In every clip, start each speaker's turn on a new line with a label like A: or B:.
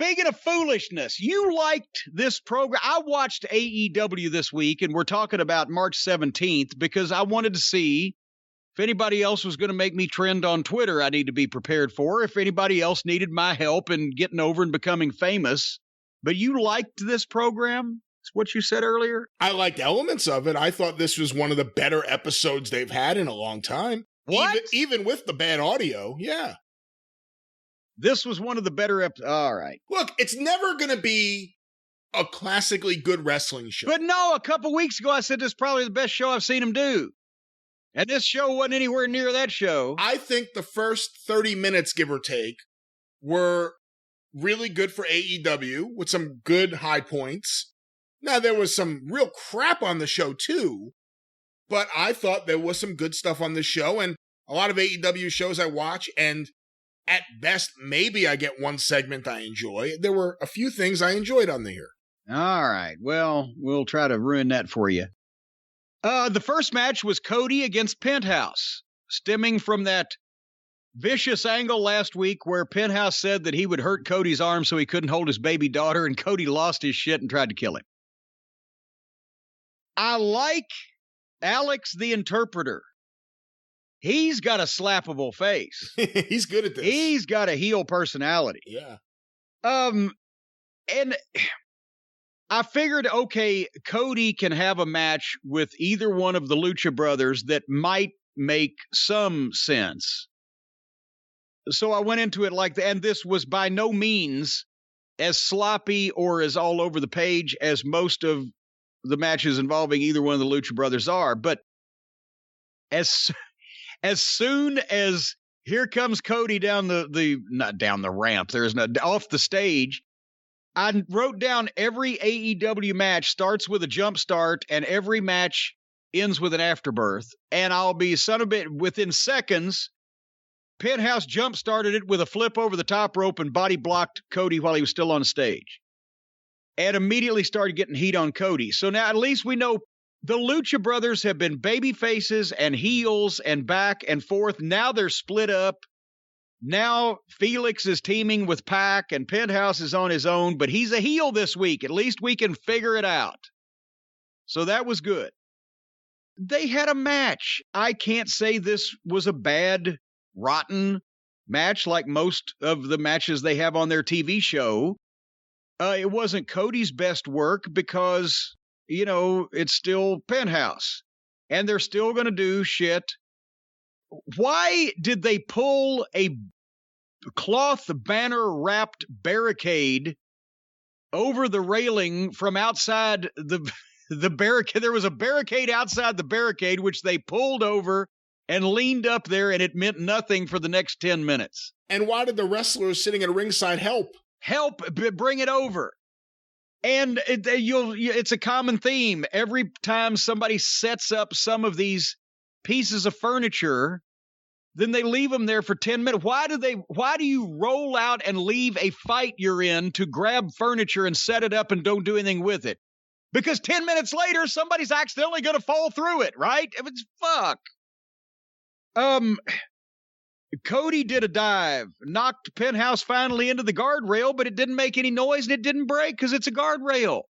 A: speaking of foolishness, you liked this program. I watched AEW this week, and we're talking about March 17th because I wanted to see if anybody else was going to make me trend on Twitter. I need to be prepared for if anybody else needed my help in getting over and becoming famous. But you liked this program? That's what you said earlier?
B: I liked elements of it. I thought this was one of the better episodes they've had in a long time.
A: What?
B: Even with the bad audio, yeah.
A: This was one of the better episodes. All right.
B: Look, it's never going to be a classically good wrestling show.
A: But no, a couple weeks ago I said this is probably the best show I've seen him do. And this show wasn't anywhere near that show.
B: I think the first 30 minutes, give or take, were really good for AEW with some good high points. Now, there was some real crap on the show, too. But I thought there was some good stuff on the show. And a lot of AEW shows I watch, and at best, maybe I get one segment I enjoy. There were a few things I enjoyed on there.
A: All right. Well, we'll try to ruin that for you. The first match was Cody against Penthouse, stemming from that vicious angle last week where Penthouse said that he would hurt Cody's arm so he couldn't hold his baby daughter, and Cody lost his shit and tried to kill him. I like Alex the Interpreter. He's got a slappable face.
B: He's good at this.
A: He's got a heel personality.
B: Yeah.
A: And I figured, okay, Cody can have a match with either one of the Lucha Brothers that might make some sense. So I went into it like that, and this was by no means as sloppy or as all over the page as most of the matches involving either one of the Lucha Brothers are. But as soon as here comes Cody down not down the ramp, there's no off the stage, I wrote down every AEW match starts with a jump start and every match ends with an afterbirth. And I'll be within seconds, Penthouse jump started it with a flip over the top rope and body blocked Cody while he was still on stage. And immediately started getting heat on Cody. So now at least we know the Lucha Brothers have been baby faces and heels and back and forth. Now they're split up. Now Felix is teaming with Pac and Penthouse is on his own, but he's a heel this week. At least we can figure it out. So that was good. They had a match. I can't say this was a bad, rotten match like most of the matches they have on their TV show. It wasn't Cody's best work because, you know, it's still Penthouse. And they're still going to do shit. Why did they pull a cloth banner-wrapped barricade over the railing from outside the barricade? There was a barricade outside the barricade, which they pulled over and leaned up there, and it meant nothing for the next 10 minutes.
B: And why did the wrestlers sitting at ringside help?
A: Bring it over. And it's a common theme. Every time somebody sets up some of these pieces of furniture, then they leave them there for 10 minutes. Why do you roll out and leave a fight you're in to grab furniture and set it up and don't do anything with it? Because 10 minutes later, somebody's accidentally going to fall through it, right? It's fuck. Cody did a dive, knocked Penthouse finally into the guardrail, but it didn't make any noise and it didn't break because it's a guardrail.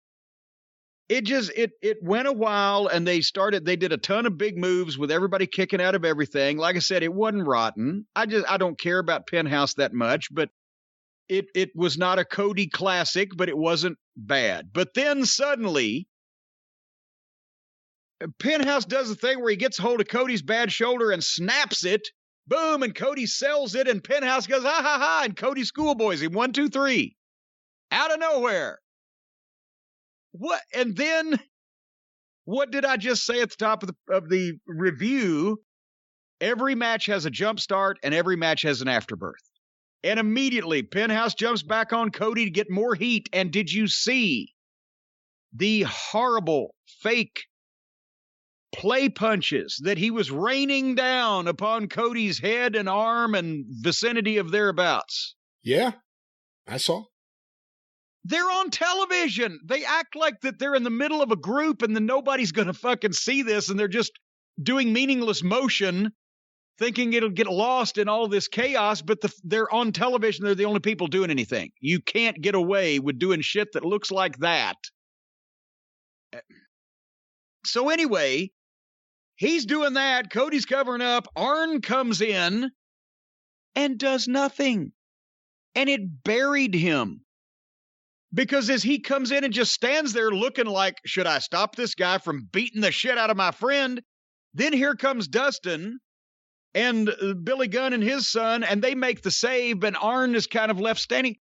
A: It went a while and they did a ton of big moves with everybody kicking out of everything. Like I said, it wasn't rotten. I don't care about Penthouse that much, but it was not a Cody classic, but it wasn't bad. But then suddenly Penthouse does a thing where he gets a hold of Cody's bad shoulder and snaps it. Boom, and Cody sells it, and Penthouse goes, ha, ha, ha, and Cody schoolboys him, 1, 2, 3. Out of nowhere. What? And then, what did I just say at the top of the review? Every match has a jump start, and every match has an afterbirth. And immediately, Penthouse jumps back on Cody to get more heat, and did you see the horrible, fake play punches that he was raining down upon Cody's head and arm and vicinity of thereabouts?
B: Yeah, I saw.
A: They're on television. They act like that they're in the middle of a group and then nobody's going to fucking see this and they're just doing meaningless motion thinking it'll get lost in all this chaos, but they're on television. They're the only people doing anything. You can't get away with doing shit that looks like that. So anyway, he's doing that. Cody's covering up. Arn comes in and does nothing. And it buried him. Because as he comes in and just stands there looking like, should I stop this guy from beating the shit out of my friend? Then here comes Dustin and Billy Gunn and his son, and they make the save, and Arn is kind of left standing.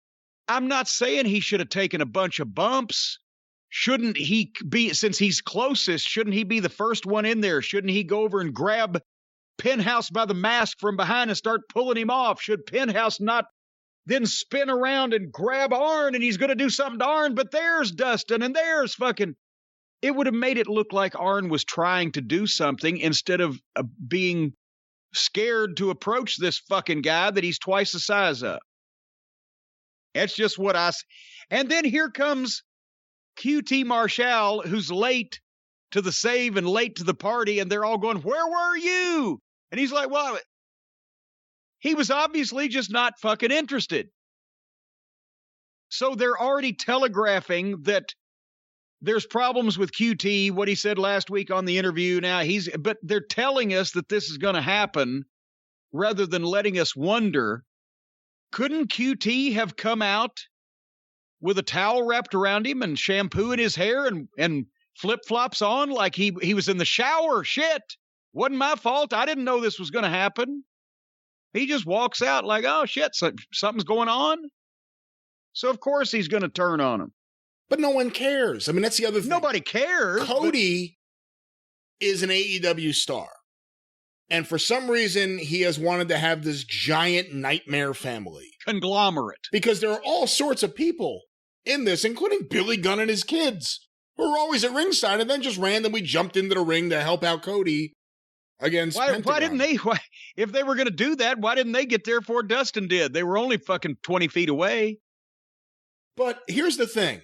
A: I'm not saying he should have taken a bunch of bumps. Shouldn't he be, since he's closest, shouldn't he be the first one in there? Shouldn't he go over and grab Penthouse by the mask from behind and start pulling him off? Should Penthouse not then spin around and grab Arn, and he's going to do something to Arn, but there's Dustin, and there's fucking... It would have made it look like Arn was trying to do something instead of being scared to approach this fucking guy that he's twice the size of. That's just what and then here comes QT Marshall, who's late to the save and late to the party, and they're all going, where were you? And he's like, well, he was obviously just not fucking interested. So they're already telegraphing that there's problems with QT, what he said last week on the interview. Now but they're telling us that this is going to happen rather than letting us wonder. Couldn't QT have come out with a towel wrapped around him and shampoo in his hair and flip-flops on like he was in the shower? Shit. Wasn't my fault. I didn't know this was going to happen. He just walks out like, oh shit, something's going on. So of course he's going to turn on him.
B: But no one cares. I mean, that's the other thing.
A: Nobody cares.
B: Cody is an AEW star. And for some reason, he has wanted to have this giant nightmare family.
A: Conglomerate.
B: Because there are all sorts of people in this, including Billy Gunn and his kids, who were always at ringside and then just randomly jumped into the ring to help out Cody against Pentagon.
A: Why didn't they? If they were going to do that, why didn't they get there before Dustin did? They were only fucking 20 feet away.
B: But here's the thing.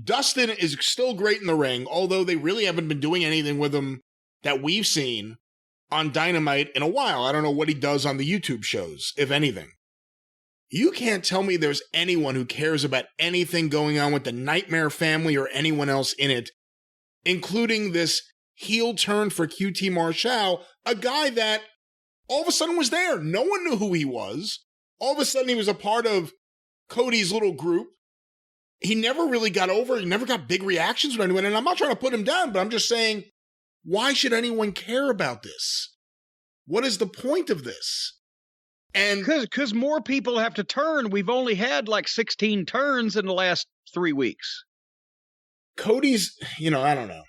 B: Dustin is still great in the ring, although they really haven't been doing anything with him that we've seen on Dynamite in a while. I don't know what he does on the YouTube shows, if anything. You can't tell me there's anyone who cares about anything going on with the Nightmare family or anyone else in it, including this heel turn for QT Marshall, a guy that all of a sudden was there. No one knew who he was. All of a sudden he was a part of Cody's little group. He never really got over. He never got big reactions from anyone. And I'm not trying to put him down, but I'm just saying, why should anyone care about this? What is the point of this? And
A: because more people have to turn. We've only had like 16 turns in the last 3 weeks.
B: Cody's, I don't know.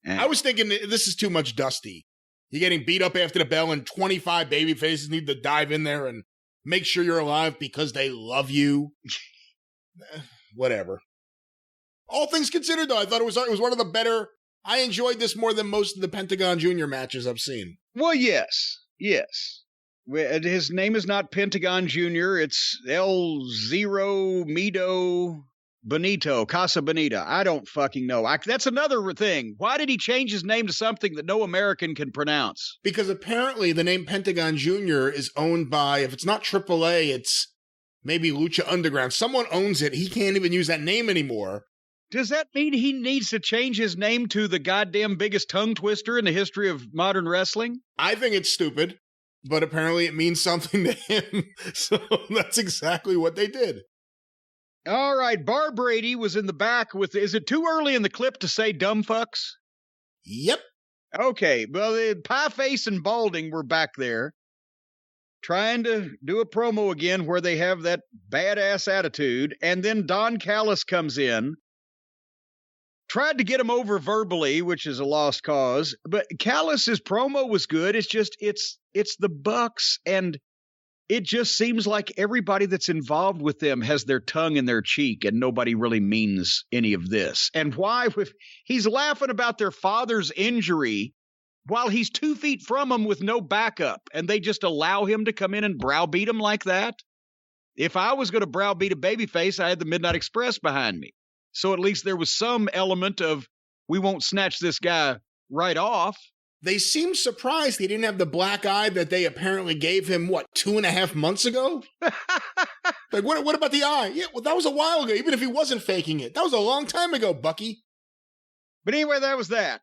B: I was thinking this is too much Dusty. You're getting beat up after the bell and 25 baby faces need to dive in there and make sure you're alive because they love you. Whatever. All things considered, though, I thought it was one of the better. I enjoyed this more than most of the Pentagon Jr. matches I've seen.
A: Well, yes. His name is not Pentagon Jr. It's El Zero Miedo Benito, Casa Bonita. I don't fucking know. That's another thing. Why did he change his name to something that no American can pronounce?
B: Because apparently the name Pentagon Jr. is owned by, if it's not AAA, it's maybe Lucha Underground. Someone owns it. He can't even use that name anymore.
A: Does that mean he needs to change his name to the goddamn biggest tongue twister in the history of modern wrestling?
B: I think it's stupid, but apparently it means something to him. So that's exactly what they did.
A: All right, Bar Brady was in the back with, is it too early in the clip to say dumb fucks?
B: Yep.
A: Okay, well, Pieface and Balding were back there trying to do a promo again where they have that badass attitude, and then Don Callis comes in, tried to get him over verbally, which is a lost cause, but Callis's promo was good. It's just, it's the Bucks, and it just seems like everybody that's involved with them has their tongue in their cheek, and nobody really means any of this. And why? He's laughing about their father's injury while he's 2 feet from him with no backup, and they just allow him to come in and browbeat him like that? If I was going to browbeat a babyface, I had the Midnight Express behind me. So at least there was some element of, we won't snatch this guy right off.
B: they seemed surprised he didn't have the black eye that they apparently gave him, 2.5 months ago? Like, what about the eye? Yeah, well, that was a while ago, even if he wasn't faking it. That was a long time ago, Bucky.
A: But anyway, that was that.